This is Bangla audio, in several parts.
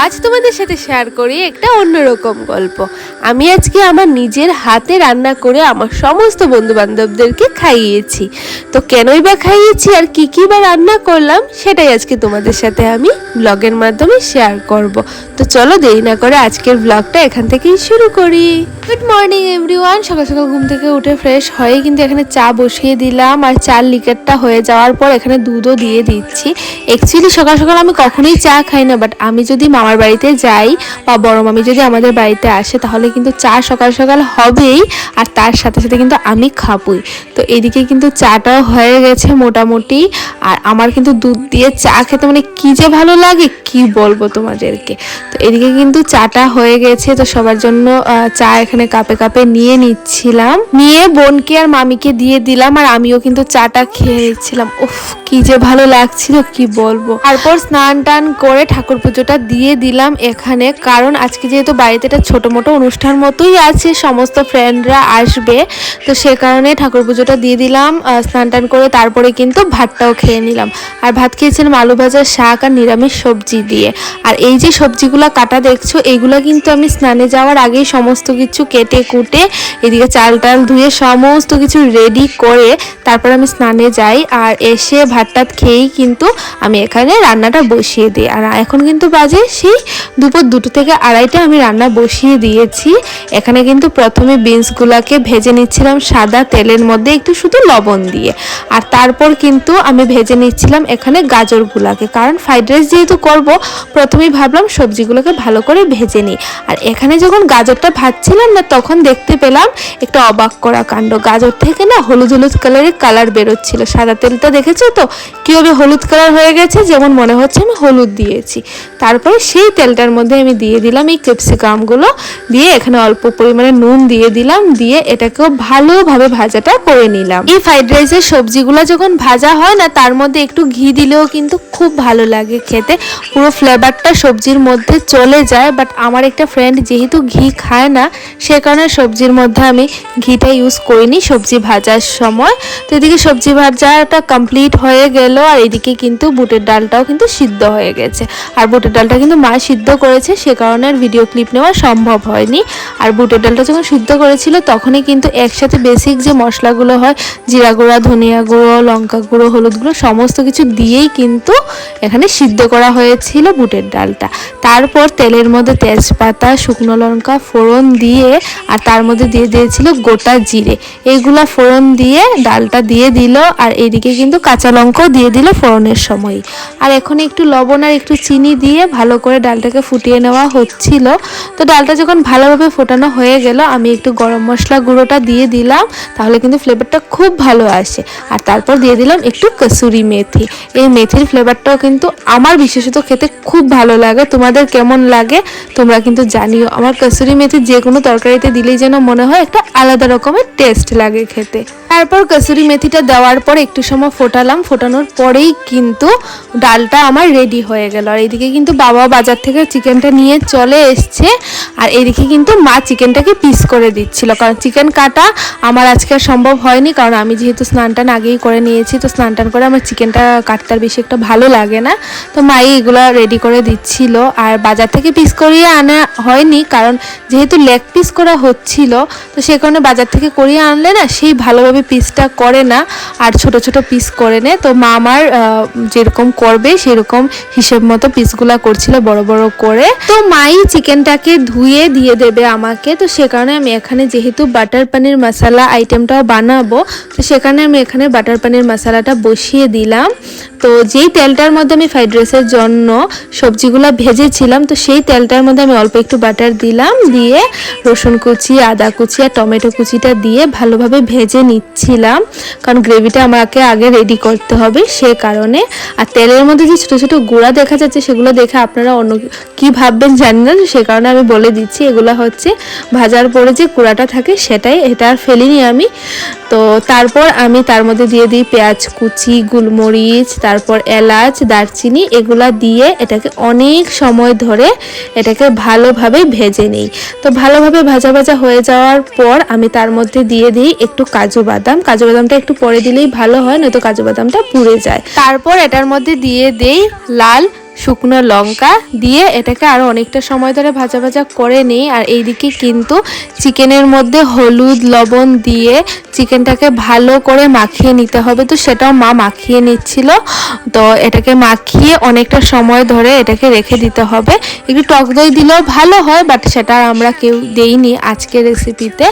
আজ তোমাদের সাথে শেয়ার করি একটা অন্যরকম গল্প। আমি আজকে আমার নিজের হাতে রান্না করে আমার সমস্ত বন্ধু বান্ধবদেরকে খাইয়েছি। তো কেনই বা খাইয়েছি আর কি কি বা রান্না করলাম সেটাই আজকে তোমাদের সাথে আমি ব্লগের মাধ্যমে শেয়ার করব। তো চলো দেরি না করে আজকের ব্লগটা এখান থেকেই শুরু করি। Good morning everyone. সকাল সকাল ঘুম থেকে উঠে ফ্রেশ হয়ে কিন্তু এখানে চা বসিয়ে দিলাম, আর চার লিকারটা হয়ে যাওয়ার পর এখানে দুধও দিয়ে দিচ্ছি। অ্যাকচুয়ালি সকাল সকাল আমি কখনোই চা খাই না, বাট আমি যদি মামার বাড়িতে যাই বা বড় মামি যদি আমাদের বাড়িতে আসে তাহলে কিন্তু চা সকাল সকাল হবেই, আর তার সাথে সাথে কিন্তু আমি খাবই। তো এদিকে কিন্তু চাটাও হয়ে গেছে মোটামুটি, আর আমার কিন্তু দুধ দিয়ে চা খেতে মানে কি যে ভালো লাগে কি বলবো তোমাদেরকে। তো এদিকে কিন্তু চাটা হয়ে গেছে, তো সবার জন্য চা এখানে কাপে কাপে নিয়ে নিচ্ছিলাম, নিয়ে বোনকে আর মামিকে দিয়ে দিলাম, আর আমিও কিন্তু চাটা খেয়ে নিচ্ছিলাম। উফ কি যে ভালো লাগছিল কি বলবো। তারপর স্নান টান করে ঠাকুর পুজোটা দিয়ে দিলাম এখানে, কারণ আজকে যেহেতু বাড়িতে একটা ছোট মোটো অনুষ্ঠান মতোই আছে, সমস্ত ফ্রেন্ডরা আসবে, তো সে কারণে ঠাকুর পুজোটা দিয়ে দিলাম স্নান টান করে। তারপরে কিন্তু ভাতটাও খেয়ে নিলাম, আর ভাত খেয়েছিলাম আলু ভাজা, শাক আর নিরামিষ সবজি দিয়ে। আর এই যে সবজিগুলো কাটা দেখছো এইগুলো কিন্তু আমি স্নানে যাওয়ার আগেই সমস্ত কিছু কেটে কুটে এদিকে চাল টাল ধুয়ে সমস্ত কিছু রেডি করে তারপর আমি স্নানে যাই, আর এসে ভাত টাত খেয়েই কিন্তু আমি এখানে রান্নাটা বসিয়ে দিই। আর এখন কিন্তু বাজে সেই দুপুর 2টো থেকে 2:30 আমি রান্না বসিয়ে দিয়েছি। এখানে কিন্তু প্রথমে বিনসগুলোকে ভেজে নিচ্ছিলাম সাদা তেলের মধ্যে একটু শুধু লবণ দিয়ে, আর তারপর কিন্তু আমি ভেজে নিচ্ছিলাম এখানে গাজরগুলোকে, কারণ ফ্রাইড রাইস যেহেতু করব প্রথমেই ভাবলাম সবজিগুলোকে ভালো করে ভেজে নিই। আর এখানে যখন গাজরটা ভাজছিলাম না তখন দেখতে পেলাম একটা অবাক করা কাণ্ড, গাজর থেকে না হলুদ হলুদ কালারের কালার বেরোচ্ছিল। সাদা তেলটা দেখেছো তো কীভাবে হলুদ কালার হয়ে গেছে, যেমন মনে হচ্ছে আমি হলুদ দিয়েছি। তারপরে সেই তেলটার মধ্যে আমি দিয়ে দিলাম এই ক্যাপসিকামগুলো, দিয়ে এখানে অল্প পরিমাণে নুন দিয়ে দিলাম, দিয়ে এটাকেও ভালোভাবে ভাজাটা করে নিলাম। এই ফ্রাইড রাইসের সবজিগুলো যখন ভাজা হয় না তার মধ্যে একটু ঘি দিলেও কিন্তু খুব ভালো লাগে খেতে, পুরো ফ্লেভারটা সবজির মধ্যে চলে যায়। বাট আমার একটা ফ্রেন্ড যেহেতু ঘি খায় না সে কারণে সবজির মধ্যে আমি ঘিটা ইউজ করিনি সবজি ভাজার সময়। তো এদিকে সবজি ভাজাটা কমপ্লিট হয়ে গেল, আর এদিকে কিন্তু বুটের ডালটাও কিন্তু সিদ্ধ হয়ে গেছে। আর বুটের ডালটা কিন্তু মা সিদ্ধ করেছে, সে কারণে আর ভিডিও ক্লিপ নেওয়া সম্ভব হয়নি। আর বুটের ডালটা যখন সিদ্ধ করেছিল তখনই কিন্তু একসাথে বেসিক যে মশলাগুলো হয় জিরা গুঁড়া, ধনিয়া গুঁড়ো, লঙ্কা গুঁড়ো, হলুদ গুঁড়ো সমস্ত কিছু দিয়েই কিন্তু এখানে সিদ্ধ করা হয়েছিল বুটের ডালটা। তারপর তেলের মধ্যে তেজপাতা, শুকনো লঙ্কা ফোড়ন দিয়ে আর তার মধ্যে দিয়ে দিয়েছিল গোটা জিরে, এইগুলা ফোড়ন দিয়ে ডালটা দিয়ে দিল, আর এইদিকে কিন্তু কাঁচা লঙ্কাও দিয়ে দিল ফোড়নের সময়। আর এখন একটু লবণ আর একটু চিনি দিয়ে ভালো করে ডালটাকে ফুটিয়ে নেওয়া হচ্ছিল। তো ডালটা যখন ভালোভাবে ফোটানো হয়ে গেল আমি একটু গরম মশলা গুঁড়োটা দিয়ে দিলাম, তাহলে কিন্তু ফ্লেভারটা খুব ভালো আসে। আর তারপর দিয়ে দিলাম একটু কসুরি মেথি। এই মেথির ফ্লেভারটাও কিন্তু আমার বিশেষত খেতে খুব ভালো লাগে, তোমাদের কেমন লাগে তোমরা কিন্তু জানিও। আমার কসুরি মেথি যে কোনো তরকারিতে দিলেই যেন মনে হয় একটা আলাদা রকমের টেস্ট লাগে খেতে। তারপর কসুরি মেথিটা দেওয়ার পর একটু সময় ফোটালাম, ফোটানোর পরেই কিন্তু ডালটা আমার রেডি হয়ে গেল। আর এদিকে কিন্তু বাবা বাজার থেকে চিকেনটা নিয়ে চলে এসছে, আর এদিকে কিন্তু মা চিকেনটাকে পিস করে দিচ্ছিল, কারণ চিকেন কাটা আমার আজকে সম্ভব হয়নি, কারণ আমি যেহেতু স্নান টান আগেই করে নিয়েছি, তো স্নান টান করে আমার চিকেনটা কাটতে আর বেশি একটা ভালো লাগে না। তো মাই এগুলো রেডি করে দিচ্ছিল, আর বাজার থেকে পিস করিয়ে আনা হয়নি, কারণ যেহেতু লেগ পিস করা হচ্ছিল তো সে কারণে বাজার থেকে করিয়ে আনলে না সেই ভালোভাবে পিসটা করে না, আর ছোট ছোট পিস করে নেয়। তো মা আমার যেরকম করবে সেরকম হিসেব মতো পিসগুলা করছিল বড় বড় করে। তো মাই চিকেনটাকে ধুয়ে দিয়ে দেবে আমাকে, তো সে কারণে আমি এখানে যেহেতু বাটার পানির মশলা আইটেমটাও বানাবো, তো সেখানে আমি এখানে বাটার পানির মশলাটা বসিয়ে দিলাম। তো যেই তেলটার মধ্যে আমি ফ্রাইড রাইসের জন্য সবজিগুলো ভেজেছিলাম তো সেই তেলটার মধ্যে আমি অল্প একটু বাটার দিলাম, দিয়ে রসুন কুচি, আদা কুচি আর টমেটো কুচিটা দিয়ে ভালোভাবে ভেজে নিচ্ছিলাম, কারণ গ্রেভিটা আমাকে আগে রেডি করতে হবে সে কারণে। আর তেলের মধ্যে যে ছোটো ছোটো গুঁড়া দেখা যাচ্ছে সেগুলো দেখে আপনারা অন্য কী ভাববেন জানি না, সে কারণে আমি বলে দিচ্ছি এগুলো হচ্ছে ভাজার পরে যে গুঁড়াটা থাকে সেটাই, এটা আর ফেলিনি আমি। তো তারপর আমি তার মধ্যে দিয়ে দিই পেঁয়াজ কুচি, গোলমরিচ, তারপর এলাচ, দারচিনি, এগুলা দিয়ে এটাকে অনেক সময় ধরে এটাকে ভালোভাবে ভেজে নিই। তো ভালোভাবে ভাজা ভাজা হয়ে যাওয়ার পর আমি তার মধ্যে দিয়ে দিই একটু কাজু বাদাম। কাজু বাদামটা একটু পরে দিলেই ভালো হয়, নয়তো কাজু বাদামটা পুড়ে যায়। তারপর এটার মধ্যে দিয়ে দেই লাল শুকনো লঙ্কা দিয়ে এটাকে আরও অনেকটা সময় ধরে ভাজা ভাজা করে নিই। আর এইদিকে কিন্তু চিকেনের মধ্যে হলুদ লবণ দিয়ে চিকেনটাকে ভালো করে মাখিয়ে নিতে হবে। তো সেটাও মা মাখিয়ে নিচ্ছিল। তো এটাকে মাখিয়ে অনেকটা সময় ধরে এটাকে রেখে দিতে হবে। একটু টক দই দিলেও ভালো হয়, বাট সেটা আমরা কেউ দেইনি আজকের রেসিপিতে।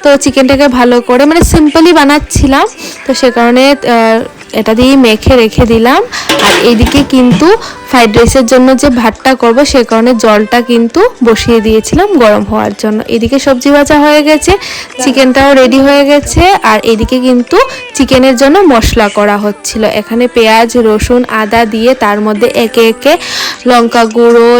তো চিকেনটাকে ভালো করে মানে সিম্পলি বানাচ্ছিলাম, তো সে কারণে এটা দিয়ে মেখে রেখে দিলাম। আর এইদিকে কিন্তু ফ্রাইড রাইসের জন্য যে ভাতটা করব সে কারণে জলটা কিন্তু বসিয়ে দিয়েছিলাম গরম হওয়ার জন্য। এদিকে সবজি ভাজা হয়ে গেছে, চিকেনটাও রেডি হয়ে গেছে। আর এদিকে কিন্তু চিকেনের জন্য মশলা করা হচ্ছিল। এখানে পেঁয়াজ রসুন আদা দিয়ে তার মধ্যে একে একে লঙ্কা গুঁড়ো,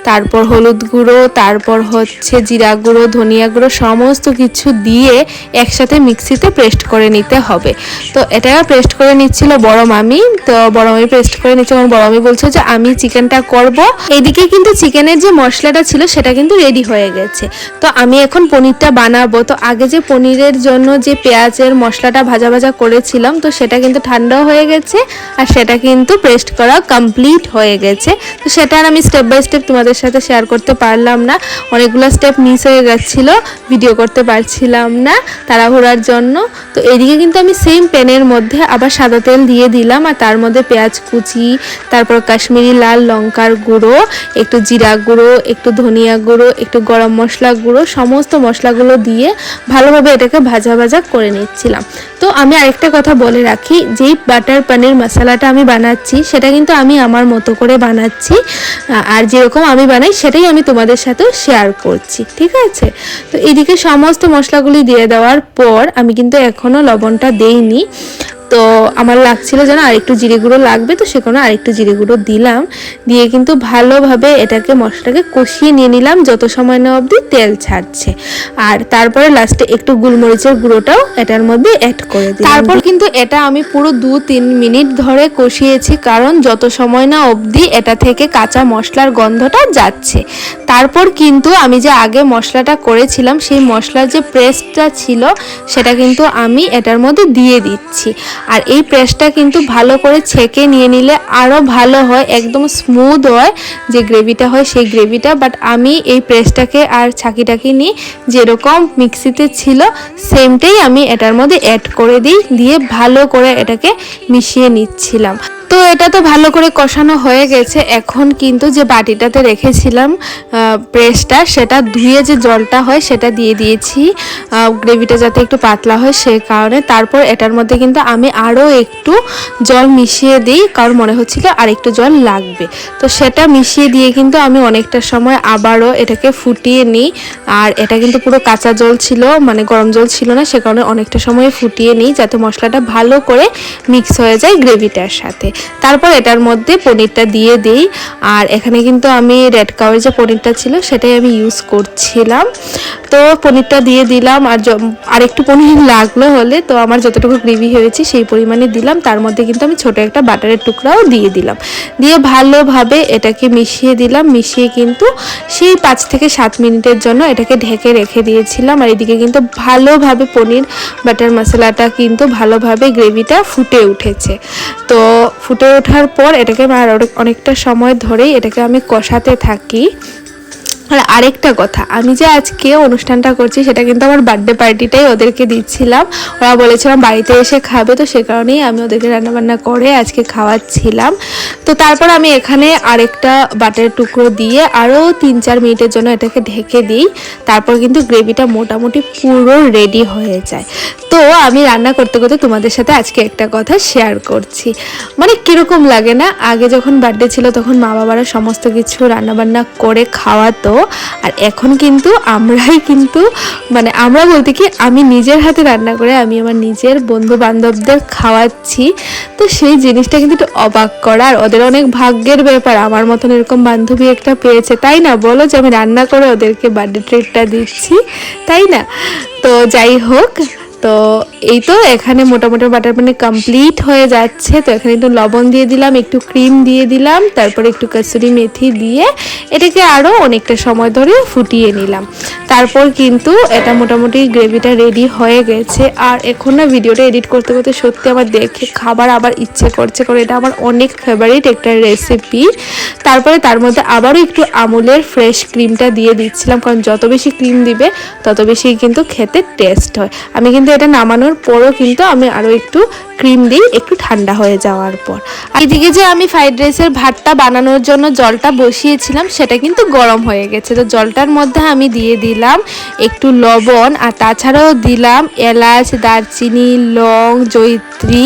তারপর হলুদ গুঁড়ো, তারপর হচ্ছে জিরা গুঁড়ো, ধনিয়া গুঁড়ো সমস্ত কিছু দিয়ে একসাথে মিক্সিতে পেস্ট করে নিতে হবে। তো এটা পেস্ট করে নিচ্ছিল বড় মামি। তো বড় মামি পেস্ট করে নিচ্ছে, কারণ বড় মামি বলছে যে আমি চিকেনটা করব। এইদিকে কিন্তু চিকেনের যে মশলাটা ছিল সেটা কিন্তু রেডি হয়ে গেছে। তো আমি এখন পনিরটা বানাবো। তো আগে যে পনিরের জন্য যে পেঁয়াজের মশলাটা ভাজা ভাজা করেছিলাম, তো সেটা কিন্তু ঠান্ডাও হয়ে গেছে আর সেটা কিন্তু পেস্ট করা কমপ্লিট হয়ে গেছে। তো সেটা আর আমি স্টেপ বাই স্টেপ তোমাদের সাথে শেয়ার করতে পারলাম না, অনেকগুলো স্টেপ মিস হয়ে গেছিল, ভিডিও করতে পারছিলাম না তাড়াহুড়ার জন্য। তো এদিকে কিন্তু আমি সেম প্যানের মধ্যে আবার সাদা তেল দিয়ে দিলাম আর তার মধ্যে পেঁয়াজ কুচি, তারপর কাশ্মীরি লাল লঙ্কার গুঁড়ো, একটু জিরা গুঁড়ো, একটু ধনিয়া গুঁড়ো, একটু গরম মশলা গুঁড়ো, সমস্ত মশলাগুলো দিয়ে ভালোভাবে এটাকে ভাজা ভাজা করে নিচ্ছিলাম। তো আমি আরেকটা কথা বলে রাখি, যেই বাটার পনির মশলাটা আমি বানাচ্ছি সেটা কিন্তু আমি আমার মতো করে বানাচ্ছি, আর যেরকম আমি বানাই সেটাই আমি তোমাদের সাথেও শেয়ার করছি, ঠিক আছে? তো এদিকে সমস্ত মশলাগুলি দিয়ে দেওয়ার পর আমি কিন্তু এখনও লবণটা দেইনি। তো আমার লাগছিল যেন আরেকটু জিরে গুঁড়ো লাগবে, তো সেখানে আরেকটু জিরে গুঁড়ো দিলাম। দিয়ে কিন্তু ভালোভাবে এটাকে মশলাটাকে কষিয়ে নিয়ে নিলাম যত সময় না অবধি তেল ছাড়ছে। আর তারপরে লাস্টে একটু গোলমরিচের গুঁড়োটাও এটার মধ্যে অ্যাড করে দিলাম। তারপর কিন্তু এটা আমি পুরো 2-3 মিনিট ধরে কষিয়েছি, কারণ যত সময় না অবধি এটা থেকে কাঁচা মশলার গন্ধটা যাচ্ছে। তারপর কিন্তু আমি যে আগে মশলাটা করেছিলাম সেই মশলার যে পেস্টটা ছিল সেটা কিন্তু আমি এটার মধ্যে দিয়ে দিচ্ছি। আর এই পেস্টটা কিন্তু ভালো করে ছেঁকে নিয়ে নিলে আরও ভালো হয়, একদম স্মুথ হয় যে গ্রেভিটা হয় সেই গ্রেভিটা। বাট আমি এই পেস্টটাকে আর ছাঁকিটাকে নিয়ে যেরকম মিক্সিতে ছিল সেমটাই আমি এটার মধ্যে অ্যাড করে দিই, দিয়ে ভালো করে এটাকে মিশিয়ে নিচ্ছিলাম। তো এটা তো ভালো করে কষানো হয়ে গেছে। এখন কিন্তু যে বাটিটাতে রেখেছিলাম পেস্টটা, সেটা ধুয়ে যে জলটা হয় সেটা দিয়ে দিয়েছি গ্রেভিটা যাতে একটু পাতলা হয় সেই কারণে। তারপর এটার মধ্যে কিন্তু আমি আরও একটু জল মিশিয়ে দিই, কারণ মনে হচ্ছিল আর একটু জল লাগবে। তো সেটা মিশিয়ে দিয়ে কিন্তু আমি অনেকটা সময় আবারও এটাকে ফুটিয়ে নিই। আর এটা কিন্তু পুরো কাঁচা জল ছিল, মানে গরম জল ছিল না, সে কারণে অনেকটা সময় ফুটিয়ে নিই যাতে মশলাটা ভালো করে মিক্স হয়ে যায় গ্রেভিটার সাথে। তারপর এটার মধ্যে পনিরটা দিয়ে দিই। আর এখানে কিন্তু আমি রেড কাউয়ের যে পনিরটা ছিল সেটাই আমি ইউজ করছিলাম। তো পনিরটা দিয়ে দিলাম, আর একটু পনির লাগলো হলে, তো আমার যতটুকু গ্রেভি হয়েছে সেই পরিমাণে দিলাম। তার মধ্যে কিন্তু আমি ছোট একটা বাটারের টুকরাও দিয়ে দিলাম, দিয়ে ভালোভাবে এটাকে মিশিয়ে দিলাম। মিশিয়ে কিন্তু সেই 5 থেকে 7 মিনিটের জন্য এটাকে ঢেকে রেখে দিয়েছিলাম। আর এদিকে কিন্তু ভালোভাবে পনির বাটার মশলাটা কিন্তু ভালোভাবে গ্রেভিটা ফুটে উঠেছে। তো ফুটে ওঠার পর এটাকে অনেকটা সময় ধরেই এটাকে আমি কষাতে থাকি। আর আরেকটা কথা, আমি যে আজকে অনুষ্ঠানটা করছি সেটা কিন্তু আমার বার্থডে পার্টিটাই ওদেরকে দিচ্ছিলাম। ওরা বলেছিলাম বাড়িতে এসে খাবে, তো সে কারণেই আমি ওদেরকে রান্নাবান্না করে আজকে খাওয়াচ্ছিলাম। তো তারপর আমি এখানে আরেকটা বাটারের টুকরো দিয়ে আরও 3-4 মিনিটের জন্য এটাকে ঢেকে দিই। তারপর কিন্তু গ্রেভিটা মোটামুটি পুরো রেডি হয়ে যায়। তো আমি রান্না করতে করতে তোমাদের সাথে আজকে একটা কথা শেয়ার করছি, মানে কীরকম লাগে না, আগে যখন বার্থডে ছিল তখন মা বাবারা সমস্ত কিছু রান্নাবান্না করে খাওয়াতো, আর এখন কিন্তু আমরাই কিন্তু মানে আমরা বলতে কি আমি নিজের হাতে রান্না করে আমি আমার নিজের বন্ধু বান্ধবদের খাওয়াচ্ছি। তো সেই জিনিসটা কিন্তু একটু অবাক করা, আর ওদের অনেক ভাগ্যের ব্যাপার আমার মতন এরকম বান্ধবী একটা পেয়েছে, তাই না বলো, যে আমি রান্না করে ওদেরকে বার্থডে ট্রিটটা দিচ্ছি, তাই না? তো যাই হোক, তো এই তো এখানে মোটামুটি বাটার পনির কমপ্লিট হয়ে যাচ্ছে। তো এখানে একটু লবণ দিয়ে দিলাম, একটু ক্রিম দিয়ে দিলাম, তারপরে একটু কসুরি মেথি দিয়ে এটাকে আরও অনেকটা সময় ধরে ফুটিয়ে নিলাম। তারপর কিন্তু এটা মোটামুটি গ্রেভিটা রেডি হয়ে গেছে। আর এখন না ভিডিওটা এডিট করতে করতে সত্যি আমার দেখে খাবার আবার ইচ্ছে করছে, কারণ এটা আমার অনেক ফেভারিট একটা রেসিপি। তারপরে তার মধ্যে আবারও একটু আমুলের ফ্রেশ ক্রিমটা দিয়ে দিচ্ছিলাম, কারণ যত বেশি ক্রিম দিবে তত বেশি কিন্তু খেতে টেস্ট হয়। আমি কিন্তু এটা নামানোর পরও কিন্তু আমি আরও একটু ক্রিম দিই একটু ঠান্ডা হয়ে যাওয়ার পর। এদিকে যে আমি ফ্রাইড রাইসের ভাতটা বানানোর জন্য জলটা বসিয়েছিলাম সেটা কিন্তু গরম হয়ে গেছে। তো জলটার মধ্যে আমি দিয়ে দিলাম একটু লবণ, আর তাছাড়াও দিলাম এলাচ, দারচিনি, লং, জয়িত্রী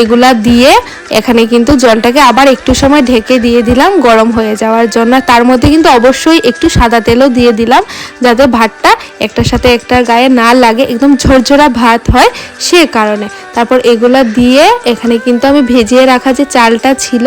এগুলা দিয়ে এখানে কিন্তু জলটাকে আবার একটু সময় ঢেকে দিয়ে দিলাম গরম হয়ে যাওয়ার জন্য। তার মধ্যে কিন্তু অবশ্যই একটু সাদা তেলও দিয়ে দিলাম, যাতে ভাতটা একটার সাথে একটার গায়ে না লাগে, একদম ঝরঝরা ভাত হয় সে কারণে। তারপর এগুলা দিয়ে এখানে কিন্তু আমি ভেজিয়ে রাখা যে চালটা ছিল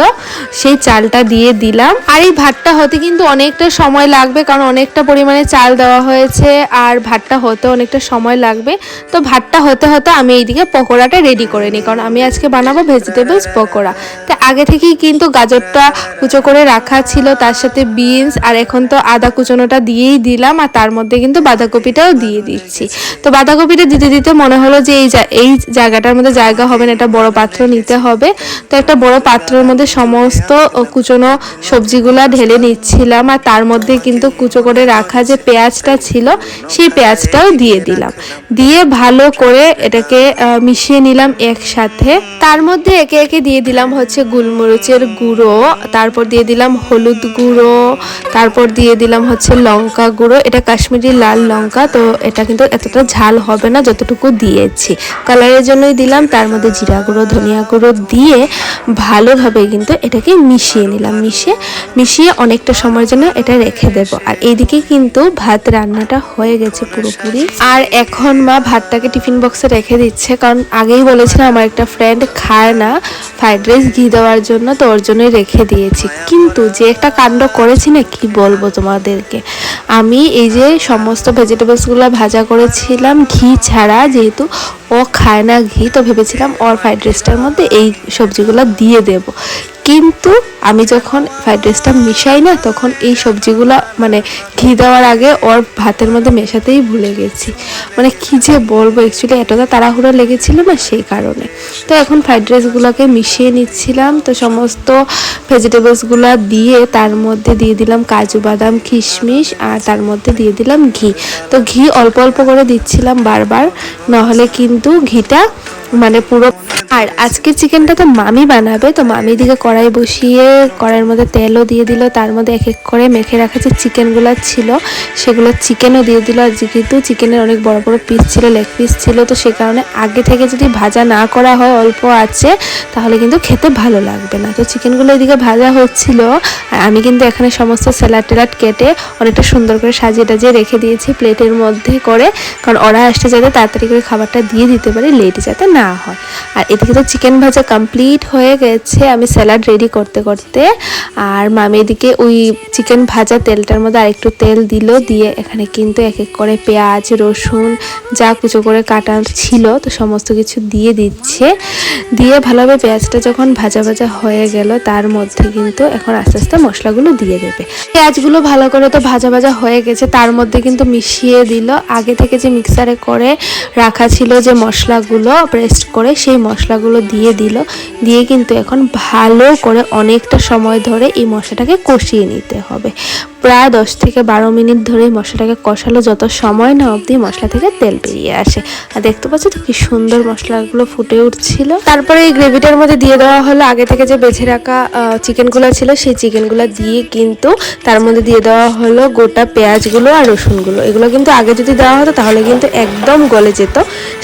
সেই চালটা দিয়ে দিলাম। আর এই ভাতটা হতে কিন্তু অনেকটা সময় লাগবে, কারণ অনেকটা পরিমাণে চাল দেওয়া হয়েছে আর ভাতটা হতে অনেকটা সময় লাগবে। তো ভাতটা হতে হতে আমি এইদিকে পকোড়াটা রেডি করে নিই, কারণ আমি আজকে বানাবো ভেজিটেবলস পকোড়া। তো আগে থেকেই কিন্তু গাজরটা কুচো করে রাখা ছিল, তার সাথে বিনস, আর এখন তো আদা কুচোনোটা দিয়েই দিলাম, আর তার মধ্যে কিন্তু বাঁধাকপিটাও দিয়ে দিচ্ছি। তো বাঁধাকপিটা দিতে দিতে মনে হলো যে এই জায়গাটার মধ্যে জায়গা হবে না, একটা বড় পাত্র নিতে হবে। তো একটা বড় পাত্রের মধ্যে সমস্ত কুচোনো সবজিগুলা ঢেলে নিচ্ছিলাম, আর তার মধ্যে কিন্তু কুচো করে রাখা যে পেঁয়াজটা ছিল সেই পেঁয়াজটাও দিয়ে দিলাম। দিয়ে ভালো করে এটাকে মিশিয়ে নিলাম একসাথে। তার মধ্যে একে একে দিয়ে দিলাম হচ্ছে গোলমরিচের গুঁড়ো, তারপর দিয়ে দিলাম হলুদ গুঁড়ো, তারপর দিয়ে দিলাম হচ্ছে লঙ্কা গুঁড়ো, এটা কাশ্মীরি লাল লঙ্কা। তো এটা কিন্তু এতটা ঝাল হবে না যতটুকু দিয়েছি, কালারের জন্যই দিলাম। তার মধ্যে জিরা গুঁড়ো, ধনিয়া গুঁড়ো দিয়ে ভালোভাবে কিন্তু এটাকে মিশিয়ে নিলাম। মিশিয়ে অনেকটা সময়ের জন্য এটা রেখে দেব। আর এইদিকে কিন্তু ভাত রান্নাটা হয়ে গেছে পুরোপুরি। আর এখন মা ভাতটাকে টিফিন বক্সে রেখে দিচ্ছে, কারণ আগেই বলেছিলাম আমার একটা ফ্রেন্ড খায় না ফ্রাইড রাইস ঘি দেওয়ার জন্য, তো ওর জন্যই রেখে দিয়েছি। কিন্তু যে একটা কাণ্ড করেছি না, কি বলবো তোমাদেরকে। আমি এই যে সমস্ত ভেজিটেবলসগুলো ভাজা করেছিলাম ঘি ছাড়া, যেহেতু ও খায় না ঘি, তো ভেবেছিলাম ওর ফ্রাইড রাইসটার মধ্যে এই সবজিগুলো দিয়ে দেব। কিন্তু আমি যখন ফ্রাইড রাইসটা মিশাই না, তখন এই সবজিগুলো মানে ঘি দেওয়ার আগে ওর ভাতের মধ্যে মেশাতেই ভুলে গেছি। মানে কি যে বলবো, অ্যাকচুয়ালি এতটা তাড়াহুড়ো লেগেছিল না সেই কারণে। তো এখন ফ্রাইড রাইসগুলোকে মিশিয়ে নিচ্ছিলাম। তো সমস্ত ভেজিটেবলসগুলো দিয়ে তার মধ্যে দিয়ে দিলাম কাজু বাদাম কিশমিশ, আর তার মধ্যে দিয়ে দিলাম ঘি। তো ঘি অল্প অল্প করে দিচ্ছিলাম বারবার, নাহলে কিন্তু ঘিটা মানে পুরো। আর আজকে চিকেনটা তো মামি বানাবে, তো মামি দিকে কড়াই বসিয়ে কড়াইয়ের মধ্যে তেলও দিয়ে দিল, তার মধ্যে এক এক করে মেখে রাখা যে চিকেনগুলো ছিল সেগুলো চিকেনও দিয়ে দিল। আর যেহেতু চিকেনের অনেক বড় বড় পিস ছিল, লেগ পিস ছিল, তো সে কারণে আগে থেকে যদি ভাজা না করা হয় অল্প আছে, তাহলে কিন্তু খেতে ভালো লাগবে না। তো চিকেনগুলো এদিকে ভাজা হচ্ছিল, আর আমি কিন্তু এখানে সমস্ত স্যালাড টেলাড কেটে অনেকটা সুন্দর করে সাজিয়ে টাজিয়ে রেখে দিয়েছি প্লেটের মধ্যে করে, কারণ ওরা আসতে যাতে তাড়াতাড়ি করে খাবারটা দিয়ে দিতে পারে, লেট যাতে না হয়। আর এদিকে তো চিকেন ভাজা কমপ্লিট হয়ে গেছে আমি স্যালাড রেডি করতে করতে। আর মামি এদিকে ওই চিকেন ভাজা তেলটার মধ্যে আরেকটু তেল দিল, দিয়ে এখানে কিন্তু এক এক করে পেঁয়াজ রসুন যা কুচো করে কাটা ছিল তো সমস্ত কিছু দিয়ে দিচ্ছে। দিয়ে ভালোভাবে পেঁয়াজটা যখন ভাজা ভাজা হয়ে গেল, তার মধ্যে কিন্তু এখন আস্তে আস্তে মশলাগুলো দিয়ে দেবে। পেঁয়াজগুলো ভালো করে তো ভাজা ভাজা হয়ে গেছে, তার মধ্যে কিন্তু মিশিয়ে দিল আগে থেকে যে মিক্সারে করে রাখা ছিল যে মশলাগুলো পেস্ট করে, সেই মশলাগুলো দিয়ে দিল। দিয়ে কিন্তু এখন ভালো করে অনেকটা সময় ধরে এই মশলাটাকে কষিয়ে নিতে হবে। প্রায় 10 থেকে 12 মিনিট ধরে মশলাটাকে কষালো, যত সময় না অবধি মশলা থেকে তেল বেরিয়ে আসে। আর দেখতে পাচ্ছ তো কি সুন্দর মশলাগুলো ফুটে উঠছিল। তারপরে এই গ্রেভিটার মধ্যে দিয়ে দেওয়া হলো আগে থেকে যে বেছে রাখা চিকেনগুলো ছিল, সেই চিকেনগুলো দিয়ে কিন্তু তার মধ্যে দিয়ে দেওয়া হলো গোটা পেঁয়াজগুলো আর রসুনগুলো। এগুলো কিন্তু আগে যদি দেওয়া হতো তাহলে কিন্তু একদম গলে যেত,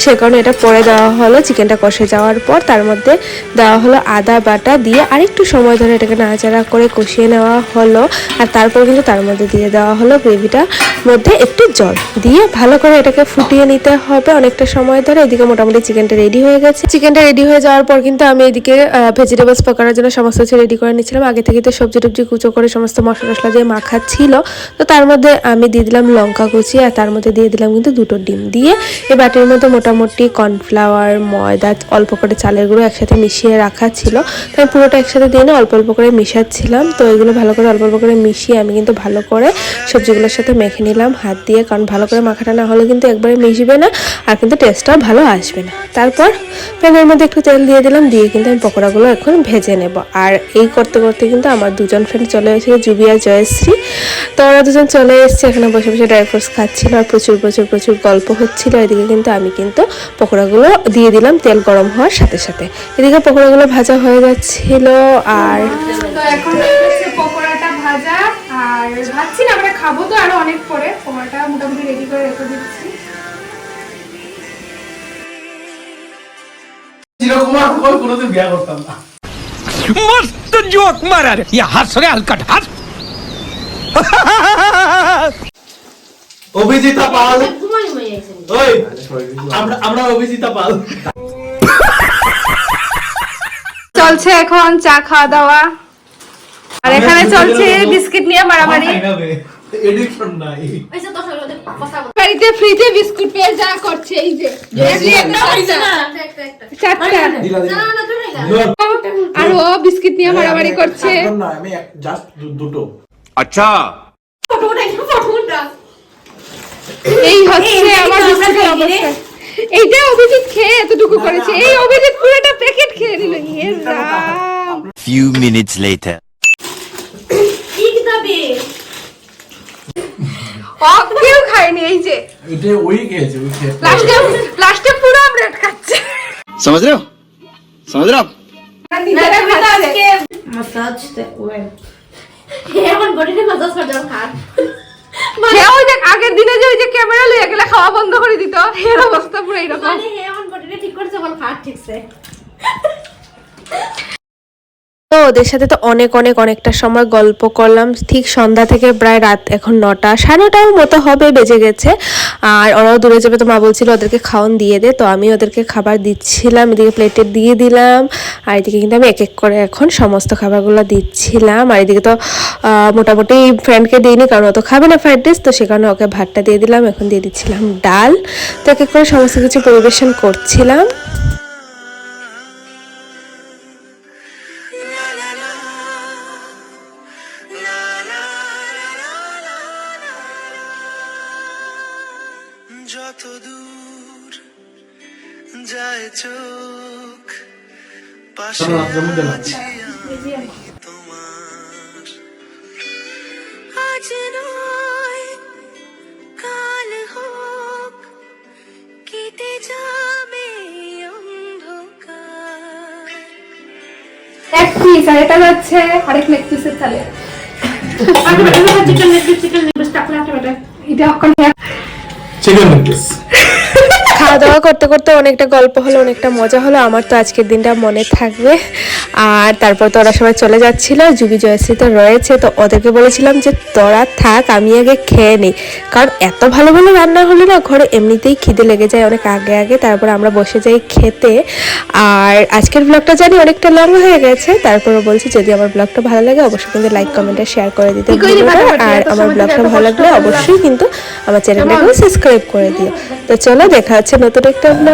সে কারণে এটা পরে দেওয়া হলো। হলো চিকেনটা কষে যাওয়ার পর তার মধ্যে দেওয়া হলো আদা বাটা দিয়ে আরেকটু সময় ধরে এটাকে নাড়াচাড়া করে কষিয়ে নেওয়া হলো। আর তারপর কিন্তু তার মধ্যে দিয়ে দেওয়া হলো গ্রেভিটার মধ্যে একটু জল দিয়ে ভালো করে এটাকে ফুটিয়ে নিতে হবে অনেকটা সময় ধরে। এদিকে মোটামুটি চিকেনটা রেডি হয়ে গেছে। চিকেনটা রেডি হয়ে যাওয়ার পর কিন্তু আমি এদিকে ভেজিটেবলস পকানোর জন্য সমস্ত কিছু রেডি করে নিচ্ছিলাম। আগে থেকে তো সবজি টবজি কুচো করে সমস্ত মশলা টশলা দিয়ে মাখা ছিল। তো তার মধ্যে আমি দিয়ে দিলাম লঙ্কা কুচি আর তার মধ্যে দিয়ে দিলাম কিন্তু 2টো ডিম দিয়ে এই বাটির মধ্যে মোটামুটি কর্নফ্লাওয়ার ময়দা অল্প করে চালের গুঁড়ো একসাথে মিশিয়ে রাখা ছিল। তো আমি পুরোটা একসাথে দিয়ে না অল্প অল্প করে মিশাচ্ছিলাম। তো এগুলো ভালো করে অল্প অল্প করে মিশিয়ে আমি কিন্তু ভালো করে সবজিগুলোর সাথে মেখে নিলাম হাত দিয়ে, কারণ ভালো করে মাখাটা না হলে কিন্তু একবারে মিশবে না আর কিন্তু টেস্টটাও ভালো আসবে না। তারপর প্যানের মধ্যে একটু তেল দিয়ে দিলাম, দিয়ে কিন্তু আমি পকোড়াগুলো এখন ভেজে নেব। আর এই করতে করতে কিন্তু আমার 2জন ফ্রেন্ড চলে এসেছে, জুবি আর জয়শ্রী। তো ওরা 2জন চলে এসেছে, এখানে বসে বসে ড্রাই ফ্রুটস খাচ্ছিল আর প্রচুর প্রচুর প্রচুর গল্প হচ্ছিল। এদিকে কিন্তু আমি কিন্তু পকোড়াগুলো দিয়ে দিলাম তেল গরম হওয়ার সাথে সাথে। এদিকে পকোড়াগুলো ভাজা হয়ে যাচ্ছিল আর তো এখন হচ্ছে পকোড়াটা ভাজা আর ভাজছি না, আমরা খাবো তো আরো অনেক পরে। পকোড়াটা মোটামুটি রেডি করে রেখে দিচ্ছি। চিরকুমার কোনোদিন বিয়ে করতাম না। मस्त जोक मारा रे ये हंस रे हलकट हंस অভিজিতা পাল, ওই আমরা অভিজিতা পাল। চলছে এখন চা খাওয়া দাওয়া আর এখানে চলছে বিস্কিট নিয়ে মারামারি। এডিকশন নাই। বাড়িতে ফ্রিজে বিস্কুট পেয়ে যা করছে এই যে চারটা আর ও বিস্কিট নিয়ে মারামারি করছে। আমি জাস্ট দুটো। अच्छा এই হচ্ছে আমার বিস্কুটের অবস্থা। এইটা অভিজিৎ খেয়ে এতটুকু করেছে, এই অভিজিৎ পুরোটা প্যাকেট খেয়ে নিল। ইয়ে রাম। few minutes later কেউ খায়নি, এই যে এটা ওই খেয়েছে, ওই খেয়ে। লাস্টে পুরো ব্রেড খাচ্ছে। समझ रहे हो নিজেরা খাচ্ছে। খেয়ে ওই দেখ আগের দিনে যে ওই যে ক্যামেরা লইয়া গেলে খাওয়া বন্ধ করে দিত, এর অবস্থা পুরো এইরকম। তো ওদের সাথে তো অনেকটা সময় গল্প করলাম। ঠিক সন্ধ্যা থেকে প্রায় রাত এখন 9টা 9:30 মতো হবে বেজে গেছে। আর ওরাও দূরে যাবে, তো মা বলছিল ওদেরকে খাওয়ান দিয়ে দে। তো আমি ওদেরকে খাবার দিচ্ছিলাম, এদিকে প্লেটে দিয়ে দিলাম আর এদিকে কিন্তু আমি এক এক করে এখন সমস্ত খাবারগুলো দিচ্ছিলাম। আর এদিকে তো মোটামুটি ফ্রেন্ডকে দিইনি, কারণ ও তো খাবে না ফ্রাইড রাইস, তো সে কারণে ওকে ভাতটা দিয়ে দিলাম। এখন দিয়ে দিচ্ছিলাম ডাল। তো এক এক করে সমস্ত কিছু পরিবেশন করছিলাম। যত দূর যায় চোখ পাশে আছি আমি তোমার। আজ নয় কাল হোক কেটে যাবে অন্ধকার। এক পিস আর এটা হচ্ছে আরেক লেগ পিসের চালে। এটা এখন চিকেন লেগ। খাওয়া দাওয়া করতে করতে অনেকটা গল্প হলো, অনেকটা মজা হলো। আমার তো আজকের দিনটা মনে থাকবে। আর তারপর তো ওরা সবাই চলে যাচ্ছিল, জুবি জয়শ্রী তো রয়েছে। তো ওদেরকে বলেছিলাম যে তোরা থাক, আমি আগে খেয়ে নিই, কারণ এত ভালো ভালো রান্না হলে না ঘরে এমনিতেই খিদে লেগে যায় অনেক আগে। তারপর আমরা বসে যাই খেতে। আর আজকের ব্লগটা জানি অনেকটা লং হয়ে গেছে, তারপরও বলছি যদি আমার ব্লগটা ভালো লাগে অবশ্যই কিন্তু লাইক কমেন্ট আর শেয়ার করে দিতে ভুলো না। আর আমার ব্লগটা ভালো লাগলে অবশ্যই কিন্তু আমার চ্যানেলটাকে সাবস্ক্রাইব করে দিও। তো চলো দেখা হচ্ছে নতুন একটা ব্লগ।